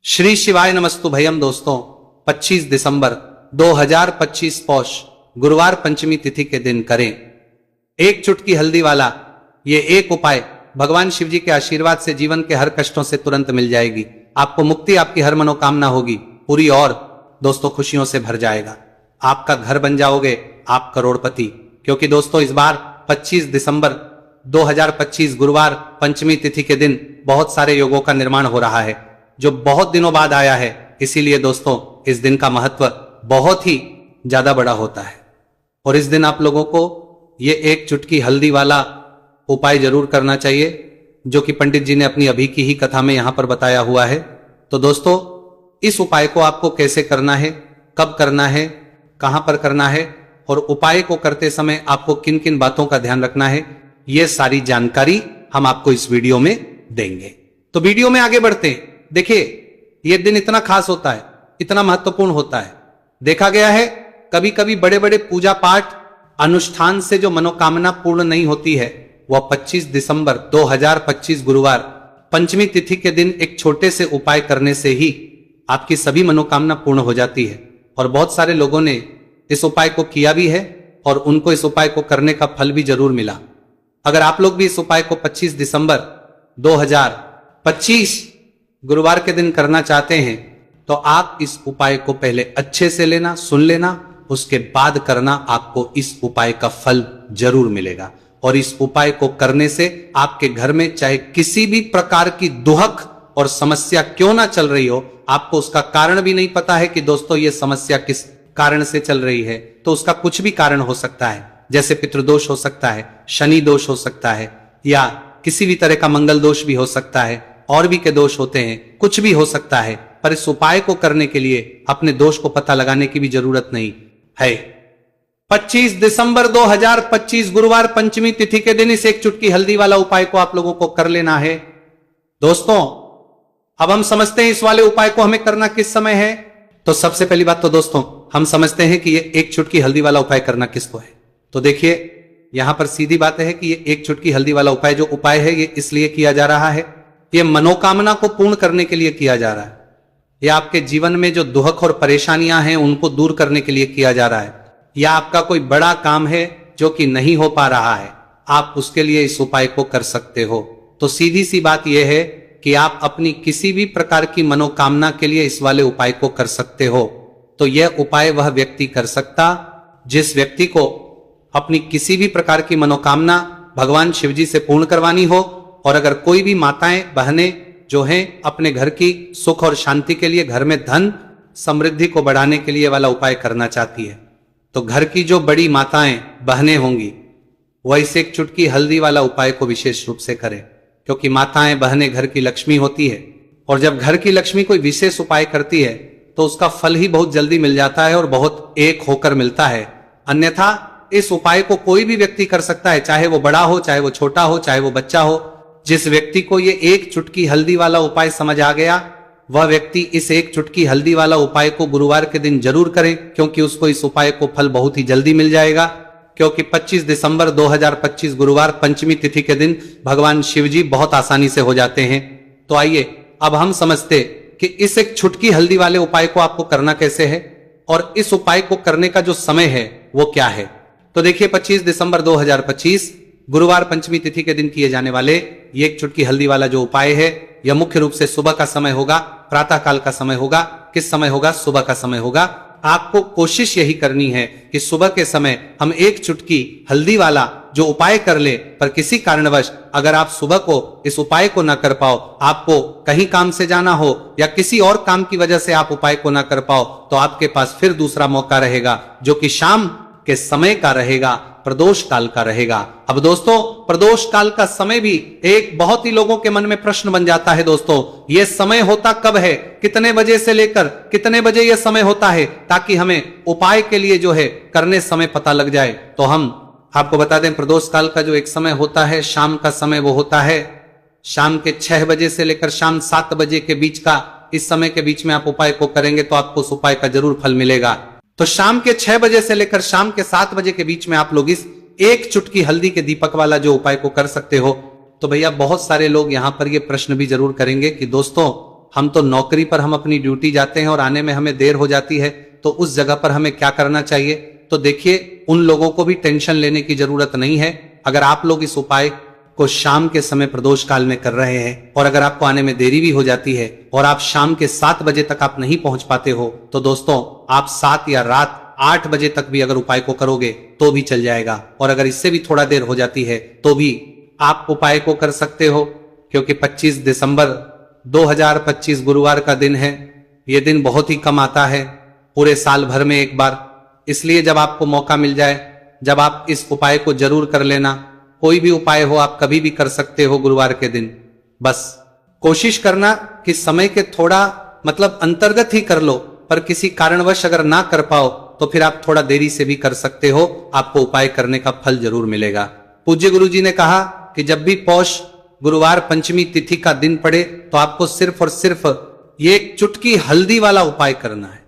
श्री शिवाय नमस्तु भयम। दोस्तों 25 दिसंबर 2025 पौष गुरुवार पंचमी तिथि के दिन करें एक चुटकी हल्दी वाला ये एक उपाय। भगवान शिव जी के आशीर्वाद से जीवन के हर कष्टों से तुरंत मिल जाएगी आपको मुक्ति, आपकी हर मनोकामना होगी पूरी और दोस्तों खुशियों से भर जाएगा। आपका घर बन जाओगे आप करोड़पति, क्योंकि दोस्तों इस बार 25 दिसंबर 2025 गुरुवार पंचमी तिथि के दिन बहुत सारे योगों का निर्माण हो रहा है जो बहुत दिनों बाद आया है। इसीलिए दोस्तों इस दिन का महत्व बहुत ही ज्यादा बड़ा होता है और इस दिन आप लोगों को ये एक चुटकी हल्दी वाला उपाय जरूर करना चाहिए, जो कि पंडित जी ने अपनी अभी की ही कथा में यहां पर बताया हुआ है। तो दोस्तों इस उपाय को आपको कैसे करना है, कब करना है, कहां पर करना है और उपाय को करते समय आपको किन किन बातों का ध्यान रखना है, ये सारी जानकारी हम आपको इस वीडियो में देंगे। तो वीडियो में आगे बढ़ते हैं। देखिए यह दिन इतना खास होता है, इतना महत्वपूर्ण होता है। देखा गया है कभी कभी बड़े बड़े पूजा पाठ अनुष्ठान से जो मनोकामना पूर्ण नहीं होती है वह 25 दिसंबर 2025 गुरुवार पंचमी तिथि के दिन एक छोटे से उपाय करने से ही आपकी सभी मनोकामना पूर्ण हो जाती है। और बहुत सारे लोगों ने इस उपाय को किया भी है और उनको इस उपाय को करने का फल भी जरूर मिला। अगर आप लोग भी इस उपाय को 25 दिसंबर 2025 गुरुवार के दिन करना चाहते हैं तो आप इस उपाय को पहले अच्छे से लेना, सुन लेना, उसके बाद करना। आपको इस उपाय का फल जरूर मिलेगा और इस उपाय को करने से आपके घर में चाहे किसी भी प्रकार की दुहक और समस्या क्यों ना चल रही हो, आपको उसका कारण भी नहीं पता है कि दोस्तों ये समस्या किस कारण से चल रही है, तो उसका कुछ भी कारण हो सकता है। जैसे पितृदोष हो सकता है, शनि दोष हो सकता है, या किसी भी तरह का मंगल दोष भी हो सकता है, और भी के दोष होते हैं, कुछ भी हो सकता है। पर इस उपाय को करने के लिए अपने दोष को पता लगाने की भी जरूरत नहीं है। 25 दिसंबर 2025 गुरुवार पंचमी तिथि के दिन इस एक चुटकी हल्दी वाला उपाय को आप लोगों को कर लेना है। दोस्तों अब हम समझते हैं इस वाले उपाय को हमें करना किस समय है। तो सबसे पहली बात तो दोस्तों हम समझते हैं कि ये एक चुटकी हल्दी वाला उपाय करना किसको है। तो देखिए यहां पर सीधी बात है कि ये एक चुटकी हल्दी वाला उपाय जो उपाय है ये इसलिए किया जा रहा है, ये मनोकामना को पूर्ण करने के लिए किया जा रहा है। या आपके जीवन में जो दुहक और परेशानियां हैं उनको दूर करने के लिए किया जा रहा है, या आपका कोई बड़ा काम है जो कि नहीं हो पा रहा है, आप उसके लिए इस उपाय को कर सकते हो। तो सीधी सी बात यह है कि आप अपनी किसी भी प्रकार की मनोकामना के लिए इस वाले उपाय को कर सकते हो। तो यह उपाय वह व्यक्ति कर सकता जिस व्यक्ति को अपनी किसी भी प्रकार की मनोकामना भगवान शिव जी से पूर्ण करवानी हो, और अगर कोई भी माताएं बहनें जो हैं अपने घर की सुख और शांति के लिए, घर में धन समृद्धि को बढ़ाने के लिए वाला उपाय करना चाहती है, तो घर की जो बड़ी माताएं बहनें होंगी वह इस एक चुटकी हल्दी वाला उपाय को विशेष रूप से करें, क्योंकि माताएं बहनें घर की लक्ष्मी होती है और जब घर की लक्ष्मी कोई विशेष उपाय करती है तो उसका फल ही बहुत जल्दी मिल जाता है और बहुत एक होकर मिलता है। अन्यथा इस उपाय को कोई भी व्यक्ति कर सकता है, चाहे वो बड़ा हो, चाहे वो छोटा हो, चाहे वो बच्चा हो। जिस व्यक्ति को ये एक चुटकी हल्दी वाला उपाय समझ आ गया वह व्यक्ति इस एक चुटकी हल्दी वाला उपाय को गुरुवार के दिन जरूर करे, क्योंकि उसको इस उपाय को फल बहुत ही जल्दी मिल जाएगा। क्योंकि 25 दिसंबर 2025 गुरुवार पंचमी तिथि के दिन भगवान शिव जी बहुत आसानी से हो जाते हैं। तो आइए अब हम समझते कि इस एक चुटकी हल्दी वाले उपाय को आपको करना कैसे है और इस उपाय को करने का जो समय है वो क्या है। तो देखिए 25 दिसंबर 2025 गुरुवार पंचमी तिथि के दिन किए जाने वाले ये एक चुटकी हल्दी वाला जो उपाय है यह मुख्य रूप से सुबह का समय होगा, प्रातः काल का समय होगा। किस समय होगा? सुबह का समय होगा। आपको कोशिश यही करनी है कि सुबह के समय हम एक चुटकी हल्दी वाला जो उपाय कर ले, पर किसी कारणवश अगर आप सुबह को इस उपाय को ना कर पाओ, आपको कहीं काम से जाना हो या किसी और काम की वजह से आप उपाय को ना कर पाओ, तो आपके पास फिर दूसरा मौका रहेगा जो कि शाम के समय का रहेगा, प्रदोष काल का रहेगा। अब दोस्तों प्रदोष काल का समय भी एक बहुत ही लोगों के मन में प्रश्न बन जाता है। दोस्तों यह समय होता कब है, कितने बजे से लेकर कितने बजे यह समय होता है, ताकि हमें उपाय के लिए जो है करने समय पता लग जाए। तो हम आपको बता दें प्रदोष काल का जो एक समय होता है शाम का समय, वो होता है शाम के 6 बजे से लेकर शाम 7 बजे के बीच का। इस समय के बीच में आप उपाय को करेंगे तो आपको उस उपाय का जरूर फल मिलेगा। तो शाम के 6 बजे से लेकर शाम के 7 बजे के बीच में आप लोग इस एक चुटकी हल्दी के दीपक वाला जो उपाय को कर सकते हो। तो भैया बहुत सारे लोग यहां पर ये प्रश्न भी जरूर करेंगे कि दोस्तों हम तो नौकरी पर हम अपनी ड्यूटी जाते हैं और आने में हमें देर हो जाती है, तो उस जगह पर हमें क्या करना चाहिए? तो देखिए, उन लोगों को भी टेंशन लेने की जरूरत नहीं है। अगर आप लोग इस उपाय को शाम के समय प्रदोष काल में कर रहे हैं और अगर आपको आने में देरी भी हो जाती है और आप शाम के 7 बजे तक आप नहीं पहुंच पाते हो, तो दोस्तों आप 7 या रात 8 बजे तक भी अगर उपाय को करोगे तो भी चल जाएगा। और अगर इससे भी थोड़ा देर हो जाती है तो भी आप उपाय को कर सकते हो, क्योंकि 25 दिसंबर 2025 गुरुवार का दिन है। यह दिन बहुत ही कम आता है, पूरे साल भर में एक बार। इसलिए जब आपको मौका मिल जाए, जब आप इस उपाय को जरूर कर लेना। कोई भी उपाय हो, आप कभी भी कर सकते हो गुरुवार के दिन। बस कोशिश करना कि समय के थोड़ा अंतर्गत ही कर लो, पर किसी कारणवश अगर ना कर पाओ तो फिर आप थोड़ा देरी से भी कर सकते हो, आपको उपाय करने का फल जरूर मिलेगा। पूज्य गुरु जी ने कहा कि जब भी पौष गुरुवार पंचमी तिथि का दिन पड़े तो आपको सिर्फ और सिर्फ ये एक चुटकी हल्दी वाला उपाय करना है।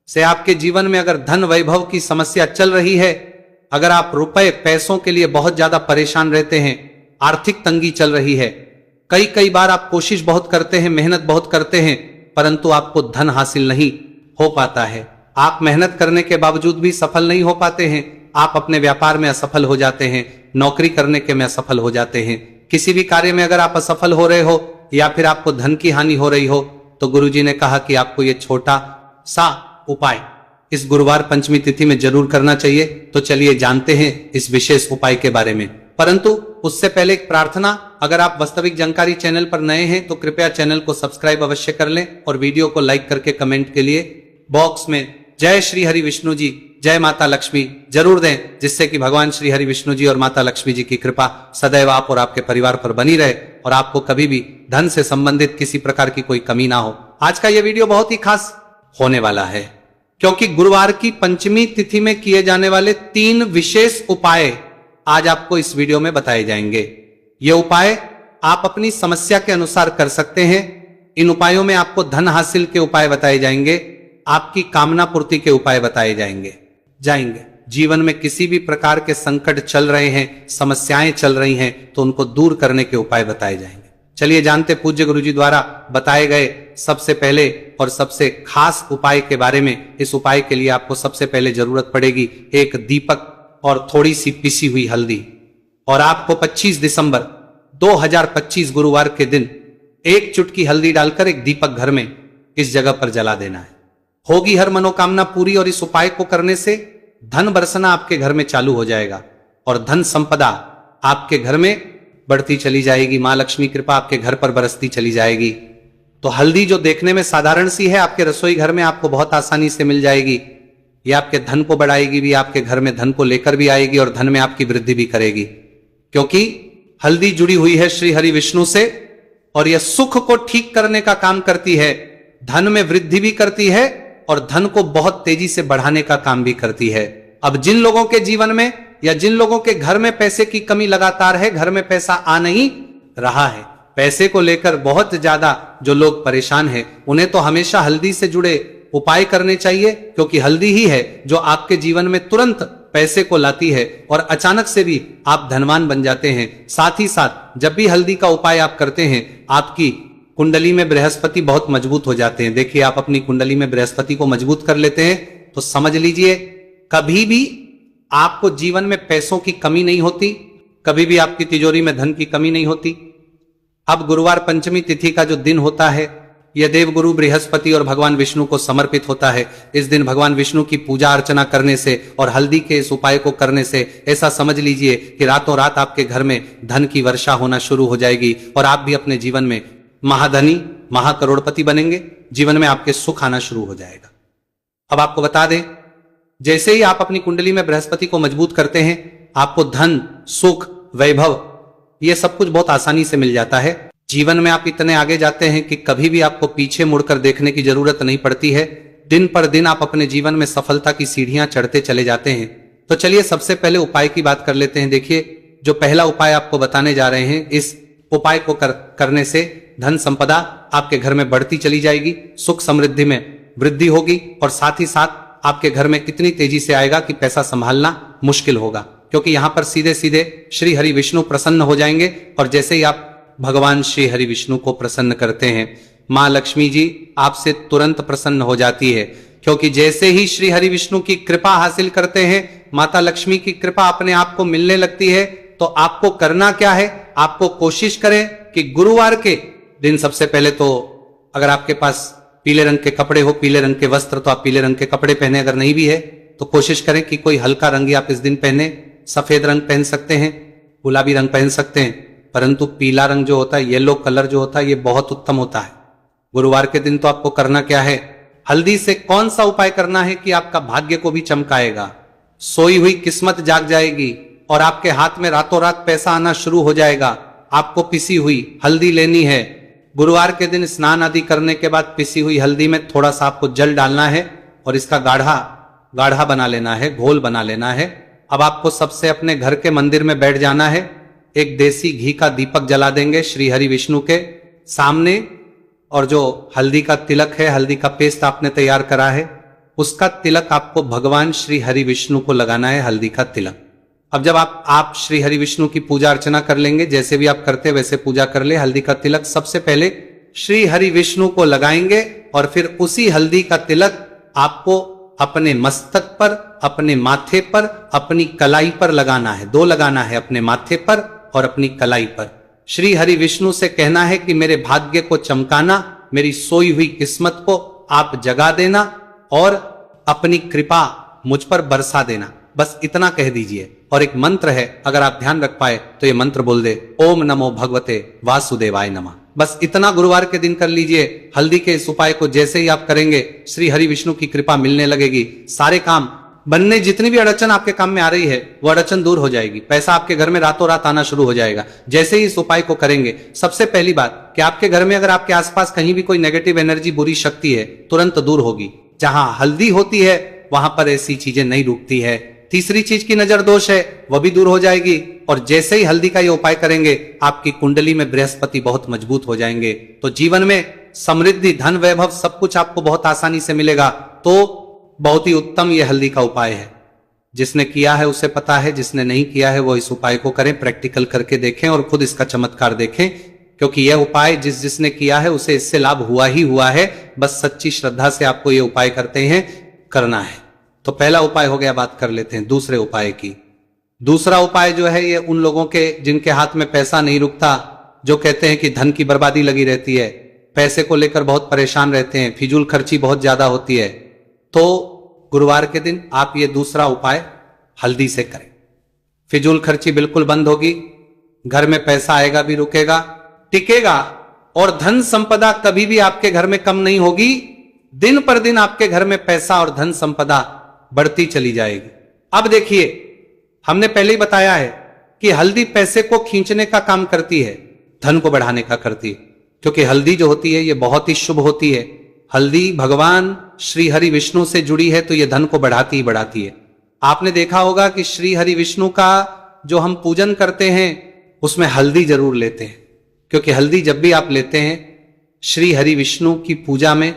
से आपके जीवन में अगर धन वैभव की समस्या चल रही है, अगर आप रुपए पैसों के लिए बहुत ज्यादा परेशान रहते हैं, आर्थिक तंगी चल रही है, कई बार आप कोशिश बहुत करते हैं, मेहनत बहुत करते हैं, परंतु आपको धन हासिल नहीं हो पाता है। आप मेहनत करने के बावजूद भी सफल नहीं हो पाते हैं। आप अपने व्यापार में असफल हो जाते हैं, नौकरी करने के में असफल हो जाते हैं। किसी भी कार्य में अगर आप असफल हो रहे हो या फिर आपको धन की हानि हो रही हो, तो गुरुजी ने कहा कि आपको ये छोटा सा उपाय इस गुरुवार पंचमी तिथि में जरूर करना चाहिए। तो चलिए जानते हैं इस विशेष उपाय के बारे में। परंतु उससे पहले एक प्रार्थना, अगर आप वास्तविक जानकारी चैनल पर नए हैं तो कृपया चैनल को सब्सक्राइब अवश्य कर लें और वीडियो को लाइक करके कमेंट के लिए बॉक्स में जय श्री हरि विष्णु जी, जय माता लक्ष्मी जरूर दें, जिससे कि भगवान श्री हरि विष्णु जी और माता लक्ष्मी जी की कृपा सदैव आप और आपके परिवार पर बनी रहे और आपको कभी भी धन से संबंधित किसी प्रकार की कोई कमी ना हो। आज का यह वीडियो बहुत ही खास होने वाला है, क्योंकि गुरुवार की पंचमी तिथि में किए जाने वाले 3 विशेष उपाय आज आपको इस वीडियो में बताए जाएंगे। ये उपाय आप अपनी समस्या के अनुसार कर सकते हैं। इन उपायों में आपको धन हासिल के उपाय बताए जाएंगे, आपकी कामना पूर्ति के उपाय बताए जाएंगे। जीवन में किसी भी प्रकार के संकट चल रहे हैं, समस्याएं चल रही हैं, तो उनको दूर करने के उपाय बताए जाएंगे। चलिए जानते पूज्य गुरु जी द्वारा बताए गए सबसे पहले और सबसे खास उपाय के बारे में। इस उपाय के लिए आपको सबसे पहले जरूरत पड़ेगी एक दीपक और थोड़ी सी पिसी हुई हल्दी। और आपको 25 दिसंबर 2025 गुरुवार के दिन एक चुटकी हल्दी डालकर एक दीपक घर में इस जगह पर जला देना है। होगी हर मनोकामना पूरी और इस उपाय को करने से धन बरसना आपके घर में चालू हो जाएगा और धन संपदा आपके घर में बढ़ती चली जाएगी। मां लक्ष्मी कृपा आपके घर पर बरसती चली जाएगी। तो हल्दी जो देखने में साधारण सी है, आपके रसोई घर में आपको बहुत आसानी से मिल जाएगी। ये आपके धन को बढ़ाएगी भी, आपके घर में धन को लेकर भी आएगी और धन में आपकी वृद्धि भी करेगी, क्योंकि हल्दी जुड़ी हुई है श्री हरि विष्णु से और यह सुख को ठीक करने का काम करती है, धन में वृद्धि भी करती है और धन को बहुत तेजी से बढ़ाने का काम भी करती है। अब जिन लोगों के जीवन में या जिन लोगों के घर में पैसे की कमी लगातार है, घर में पैसा आ नहीं रहा है, पैसे को लेकर बहुत ज्यादा जो लोग परेशान हैं, उन्हें तो हमेशा हल्दी से जुड़े उपाय करने चाहिए, क्योंकि हल्दी ही है जो आपके जीवन में तुरंत पैसे को लाती है और अचानक से भी आप धनवान बन जाते हैं। साथ ही साथ जब भी हल्दी का उपाय आप करते हैं, आपकी कुंडली में बृहस्पति बहुत मजबूत हो जाते हैं। देखिए, आप अपनी कुंडली में बृहस्पति को मजबूत कर लेते हैं तो समझ लीजिए कभी भी आपको जीवन में पैसों की कमी नहीं होती, कभी भी आपकी तिजोरी में धन की कमी नहीं होती। अब गुरुवार पंचमी तिथि का जो दिन होता है, यह देवगुरु बृहस्पति और भगवान विष्णु को समर्पित होता है। इस दिन भगवान विष्णु की पूजा अर्चना करने से और हल्दी के इस उपाय को करने से ऐसा समझ लीजिए कि रातों रात आपके घर में धन की वर्षा होना शुरू हो जाएगी और आप भी अपने जीवन में महाधनी महाकरोड़पति बनेंगे। जीवन में आपके सुख आना शुरू हो जाएगा। अब आपको बता दें, जैसे ही आप अपनी कुंडली में बृहस्पति को मजबूत करते हैं, आपको धन सुख वैभव ये सब कुछ बहुत आसानी से मिल जाता है। जीवन में आप इतने आगे जाते हैं कि कभी भी आपको पीछे मुड़कर देखने की जरूरत नहीं पड़ती है। दिन पर दिन आप अपने जीवन में सफलता की सीढ़ियां चढ़ते चले जाते हैं। तो चलिए सबसे पहले उपाय की बात कर लेते हैं। देखिए, जो पहला उपाय आपको बताने जा रहे हैं, इस उपाय को करने से धन संपदा आपके घर में बढ़ती चली जाएगी, सुख समृद्धि में वृद्धि होगी और साथ ही साथ आपके घर में इतनी तेजी से आएगा कि पैसा संभालना मुश्किल होगा, क्योंकि यहां पर सीधे सीधे श्री हरि विष्णु प्रसन्न हो जाएंगे। और जैसे ही आप भगवान श्री हरि विष्णु को प्रसन्न करते हैं, मां लक्ष्मी जी आपसे तुरंत प्रसन्न हो जाती है, क्योंकि जैसे ही श्री हरि विष्णु की कृपा हासिल करते हैं, माता लक्ष्मी की कृपा अपने आप को मिलने लगती है। तो आपको करना क्या है, आपको कोशिश करें कि गुरुवार के दिन सबसे पहले तो अगर आपके पास पीले रंग के कपड़े हो, पीले रंग के वस्त्र, तो आप पीले रंग के कपड़े पहने। अगर नहीं भी है तो कोशिश करें कि कोई हल्का रंग ही आप इस दिन पहने। सफेद रंग पहन सकते हैं, गुलाबी रंग पहन सकते हैं, परंतु पीला रंग जो होता है, येलो कलर जो होता है, ये बहुत उत्तम होता है। गुरुवार के दिन तो आपको करना क्या है, हल्दी से कौन सा उपाय करना है कि आपका भाग्य को भी चमकाएगा, सोई हुई किस्मत जाग जाएगी और आपके हाथ में रातों रात पैसा आना शुरू हो जाएगा। आपको पिसी हुई हल्दी लेनी है। गुरुवार के दिन स्नान आदि करने के बाद पिसी हुई हल्दी में थोड़ा सा आपको जल डालना है और इसका गाढ़ा बना लेना है, घोल बना लेना है। अब आपको सबसे अपने घर के मंदिर में बैठ जाना है, एक देसी घी का दीपक जला देंगे श्री हरि विष्णु के सामने, और जो हल्दी का तिलक है, हल्दी का पेस्ट आपने तैयार करा है, उसका तिलक आपको भगवान श्री हरि विष्णु को लगाना है, हल्दी का तिलक। अब जब आप श्री हरि विष्णु की पूजा अर्चना कर लेंगे, जैसे भी आप करते वैसे पूजा कर ले। हल्दी का तिलक सबसे पहले श्री हरि विष्णु को लगाएंगे और फिर उसी हल्दी का तिलक आपको अपने मस्तक पर, अपने माथे पर, अपनी कलाई पर लगाना है। 2 लगाना है, अपने माथे पर और अपनी कलाई पर। श्री हरि विष्णु से कहना है कि मेरे भाग्य को चमकाना, मेरी सोई हुई किस्मत को आप जगा देना और अपनी कृपा मुझ पर बरसा देना। बस इतना कह दीजिए। और एक मंत्र है, अगर आप ध्यान रख पाए तो ये मंत्र बोल दे, ओम नमो भगवते वासुदेवाय नमः। बस इतना गुरुवार के दिन कर लीजिए। हल्दी के इस उपाय को जैसे ही आप करेंगे, श्री हरि विष्णु की कृपा मिलने लगेगी। सारे काम बनने, जितनी भी अड़चन आपके काम में आ रही है वो अड़चन दूर हो जाएगी। पैसा आपके घर में रातों रात आना शुरू हो जाएगा जैसे ही इस उपाय को करेंगे। सबसे पहली बात कि आपके घर में अगर आपके आसपास कहीं भी कोई नेगेटिव एनर्जी, बुरी शक्ति है, तुरंत दूर होगी। जहां हल्दी होती है वहां पर ऐसी चीजें नहीं रुकती है। तीसरी चीज की नजर दोष है, वह भी दूर हो जाएगी। और जैसे ही हल्दी का ये उपाय करेंगे, आपकी कुंडली में बृहस्पति बहुत मजबूत हो जाएंगे। तो जीवन में समृद्धि, धन, वैभव सब कुछ आपको बहुत आसानी से मिलेगा। तो बहुत ही उत्तम ये हल्दी का उपाय है। जिसने किया है उसे पता है, जिसने नहीं किया है वो इस उपाय को करें, प्रैक्टिकल करके देखें और खुद इसका चमत्कार देखें। क्योंकि यह उपाय जिसने किया है उसे इससे लाभ हुआ ही हुआ है। बस सच्ची श्रद्धा से आपको ये उपाय करते हैं, करना है। तो पहला उपाय हो गया, बात कर लेते हैं दूसरे उपाय की। दूसरा उपाय जो है, ये उन लोगों के जिनके हाथ में पैसा नहीं रुकता, जो कहते हैं कि धन की बर्बादी लगी रहती है, पैसे को लेकर बहुत परेशान रहते हैं, फिजूल खर्ची बहुत ज्यादा होती है। तो गुरुवार के दिन आप ये दूसरा उपाय हल्दी से करें। फिजूल खर्ची बिल्कुल बंद होगी, घर में पैसा आएगा भी, रुकेगा, टिकेगा, और धन संपदा कभी भी आपके घर में कम नहीं होगी। दिन पर दिन आपके घर में पैसा और धन संपदा बढ़ती चली जाएगी। अब देखिए, हमने पहले ही बताया है कि हल्दी पैसे को खींचने का काम करती है, धन को बढ़ाने का करती है। क्योंकि हल्दी जो होती है ये बहुत ही शुभ होती है। हल्दी भगवान श्री हरि विष्णु से जुड़ी है, तो ये धन को बढ़ाती ही बढ़ाती है। आपने देखा होगा कि श्री हरि विष्णु का जो हम पूजन करते हैं उसमें हल्दी जरूर लेते हैं। क्योंकि हल्दी जब भी आप लेते हैं, श्री हरि विष्णु की पूजा में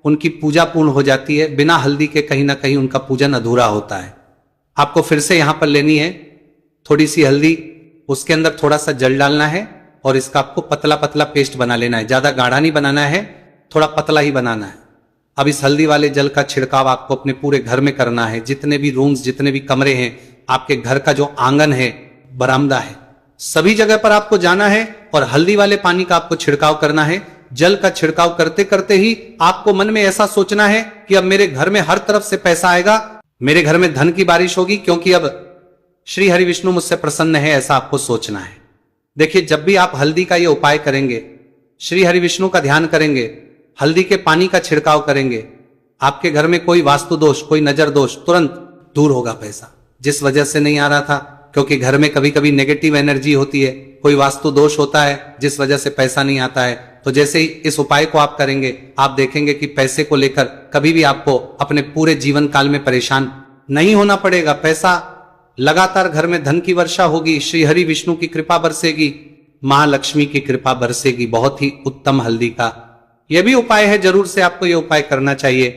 उनकी पूजा पूर्ण हो जाती है। बिना हल्दी के कहीं ना कहीं उनका पूजन अधूरा होता है। आपको फिर से यहां पर लेनी है थोड़ी सी हल्दी, उसके अंदर थोड़ा सा जल डालना है और इसका आपको पतला पतला पेस्ट बना लेना है। ज्यादा गाढ़ा नहीं बनाना है, थोड़ा पतला ही बनाना है। अब इस हल्दी वाले जल का छिड़काव आपको अपने पूरे घर में करना है। जितने भी रूम्स, जितने भी कमरे हैं, आपके घर का जो आंगन है, बरामदा है, सभी जगह पर आपको जाना है और हल्दी वाले पानी का आपको छिड़काव करना है। जल का छिड़काव करते करते ही आपको मन में ऐसा सोचना है कि अब मेरे घर में हर तरफ से पैसा आएगा, मेरे घर में धन की बारिश होगी, क्योंकि अब श्री हरि विष्णु मुझसे प्रसन्न है, ऐसा आपको सोचना है। देखिए, जब भी आप हल्दी का ये उपाय करेंगे, श्री हरि विष्णु का ध्यान करेंगे, हल्दी के पानी का छिड़काव करेंगे, आपके घर में कोई वास्तु दोष, कोई नजर दोष तुरंत दूर होगा। पैसा जिस वजह से नहीं आ रहा था, क्योंकि घर में कभी कभी नेगेटिव एनर्जी होती है, कोई वास्तु दोष होता है जिस वजह से पैसा नहीं आता है। तो जैसे ही इस उपाय को आप करेंगे, आप देखेंगे कि पैसे को लेकर कभी भी आपको अपने पूरे जीवन काल में परेशान नहीं होना पड़ेगा। पैसा लगातार घर में, धन की वर्षा होगी, श्री हरि विष्णु की कृपा बरसेगी, मां लक्ष्मी की कृपा बरसेगी। बहुत ही उत्तम हल्दी का यह भी उपाय है, जरूर से आपको यह उपाय करना चाहिए।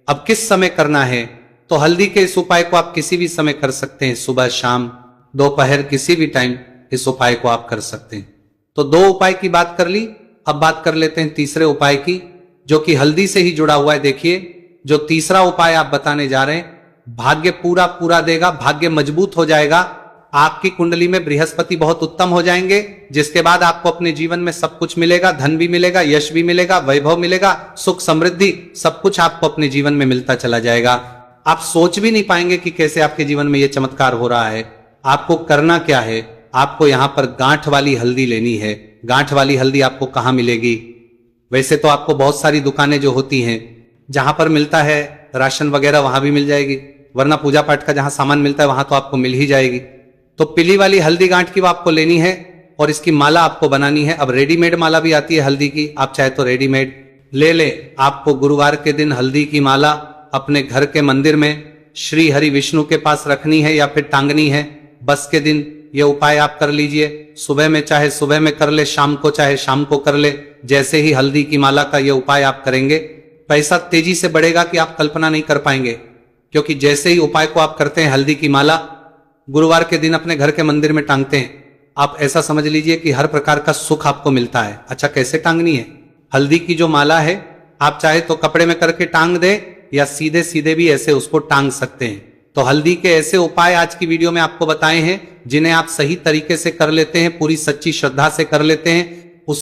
अब किस समय करना है, तो हल्दी के इस उपाय को आप किसी भी समय कर सकते हैं, सुबह, शाम, दोपहर, किसी भी टाइम इस उपाय को आप कर सकते हैं। तो 2 उपाय की बात कर ली। अब बात कर लेते हैं तीसरे उपाय की, जो कि हल्दी से ही जुड़ा हुआ है। देखिए, जो तीसरा उपाय आप बताने जा रहे हैं, भाग्य पूरा पूरा देगा, भाग्य मजबूत हो जाएगा। आपकी कुंडली में बृहस्पति बहुत उत्तम हो जाएंगे, जिसके बाद आपको अपने जीवन में सब कुछ मिलेगा, धन भी मिलेगा, यश भी मिलेगा, वैभव मिलेगा, सुख समृद्धि सब कुछ आपको अपने जीवन में मिलता चला जाएगा। आप सोच भी नहीं पाएंगे कि कैसे आपके जीवन में यह चमत्कार हो रहा है। आपको करना क्या है, आपको यहां पर गांठ वाली हल्दी लेनी है। गांठ वाली हल्दी आपको कहां मिलेगी? वैसे तो आपको बहुत सारी दुकानें जो होती हैं, जहां पर मिलता है राशन वगैरह, वहां भी मिल जाएगी, वरना पूजा पाठ का जहां सामान मिलता है वहां तो आपको मिल ही जाएगी। तो पीली वाली हल्दी गांठ की वो आपको लेनी है और इसकी माला आपको बनानी है। अब रेडीमेड माला भी आती है हल्दी की, आप चाहे तो रेडीमेड ले ले। आपको गुरुवार के दिन हल्दी की माला अपने घर के मंदिर में श्री हरि विष्णु के पास रखनी है या फिर टांगनी है। बस के दिन ये उपाय आप कर लीजिए। सुबह में चाहे सुबह में कर ले, शाम को चाहे शाम को कर ले। जैसे ही हल्दी की माला का ये उपाय आप करेंगे, पैसा तेजी से बढ़ेगा कि आप कल्पना नहीं कर पाएंगे। क्योंकि जैसे ही उपाय को आप करते हैं, हल्दी की माला गुरुवार के दिन अपने घर के मंदिर में टांगते हैं, आप ऐसा समझ लीजिए कि हर प्रकार का सुख आपको मिलता है। अच्छा, कैसे टांगनी है? हल्दी की जो माला है, आप चाहे तो कपड़े में करके टांग दे या सीधे सीधे भी ऐसे उसको टांग सकते हैं। तो हल्दी के ऐसे उपाय आज की वीडियो में आपको बताए हैं, जिन्हें आप सही तरीके से कर लेते हैं, पूरी सच्ची श्रद्धा से कर लेते हैं,